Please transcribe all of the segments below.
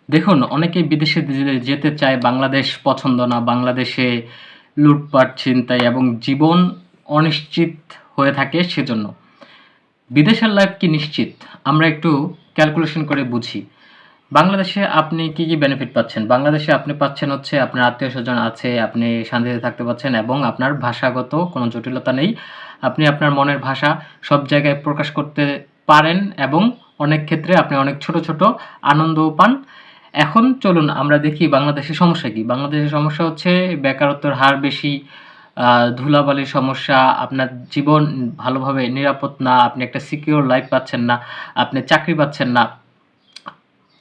দেখুন, অনেকেই বিদেশে যেতে চায়, বাংলাদেশ পছন্দ না। বাংলাদেশে লুটপাট, ছিনতাই এবং জীবন অনিশ্চিত হয়ে থাকে সেজন্য। বিদেশের লাইফ কি নিশ্চিত? আমরা একটু ক্যালকুলেশন করে বুঝি। বাংলাদেশে আপনি কি বেনিফিট পাচ্ছেন? বাংলাদেশে আপনি পাচ্ছেন হচ্ছে আপনার আত্মীয়স্বজন আছে, আপনি শান্তিতে থাকতে পারছেন এবং আপনার ভাষাগত কোনো জটিলতা নেই। আপনি আপনার মনের ভাষা সব জায়গায় প্রকাশ করতে পারেন এবং অনেক ক্ষেত্রে আপনি অনেক ছোট, ছোট আনন্দও পান। এখন চলুন আমরা দেখি বাংলাদেশের সমস্যা কি? বাংলাদেশের সমস্যা হচ্ছে বেকারত্বের হার বেশি, ধুলাবালির সমস্যা, আপনার জীবন ভালোভাবে নিরাপদ না, আপনি একটা সিকিউর লাইফ পাচ্ছেন না, আপনি চাকরি পাচ্ছেন না।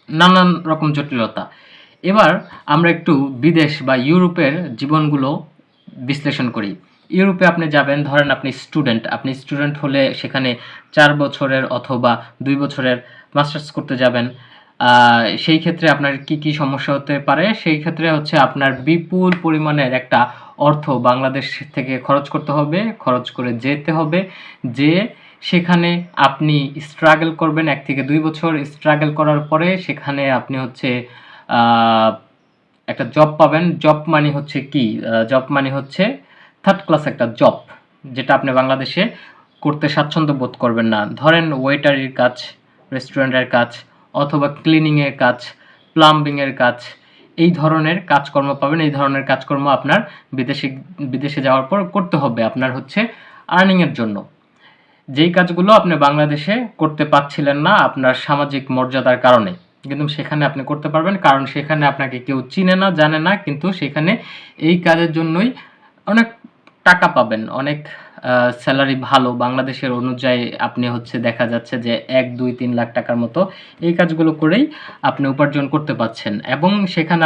নানান রকম জটিলতা। এবার আমরা একটু বিদেশ বা ইউরোপের জীবনগুলো বিশ্লেষণ করি। ইউরোপে আপনি যাবেন, ধরেন আপনি স্টুডেন্ট হলে সেখানে ৪ বছরের অথবা ২ বছরের মাস্টার্স করতে যাবেন। সেই ক্ষেত্রে আপনার কি সমস্যা হতে পারে? সেই ক্ষেত্রে হচ্ছে আপনার বিপুল পরিমাণের একটা অর্থ বাংলাদেশ থেকে খরচ করতে হবে, খরচ করে যেতে হবে। যেয়ে সেখানে আপনি স্ট্রাগল করবেন ১ থেকে ২ বছর। স্ট্রাগল করার পরে সেখানে আপনি হচ্ছে আ একটা জব পাবেন। জব মানি হচ্ছে কি? জব মানি হচ্ছে 3rd ক্লাস একটা জব। যেটা আপনি বাংলাদেশে করতে স্বাচ্ছন্দ্য বোধ করবেন না। ধরেন ওয়েটারির কাজ, রেস্টুরেন্টের কাজ অথবা ক্লিনিং এর কাজ, প্লাম্বিং এর কাজ। এই ধরনের কাজকর্ম পাবেন। এই ধরনের কাজকর্ম আপনার বিদেশে যাওয়ার পর করতে হবে। আপনার হচ্ছে আর্নিং এর জন্য। যেই কাজগুলো আপনি বাংলাদেশে করতে পারছিলেন না আপনার সামাজিক মর্যাদার কারণে। কিন্তু সেখানে আপনি করতে পারবেন, কারণ সেখানে আপনাকে কেউ চিনে না, জানে না, কিন্তু সেখানে এই কাজের জন্যই অনেক টাকা পাবেন। অনেক সেলারি ভালো বাংলাদেশের অনুযায়ী আপনি হচ্ছে দেখা যাচ্ছে যে ১, ২, ৩ লাখ টাকার মতো এই কাজগুলো করেই আপনি উপার্জন করতে পারছেন এবং সেখানে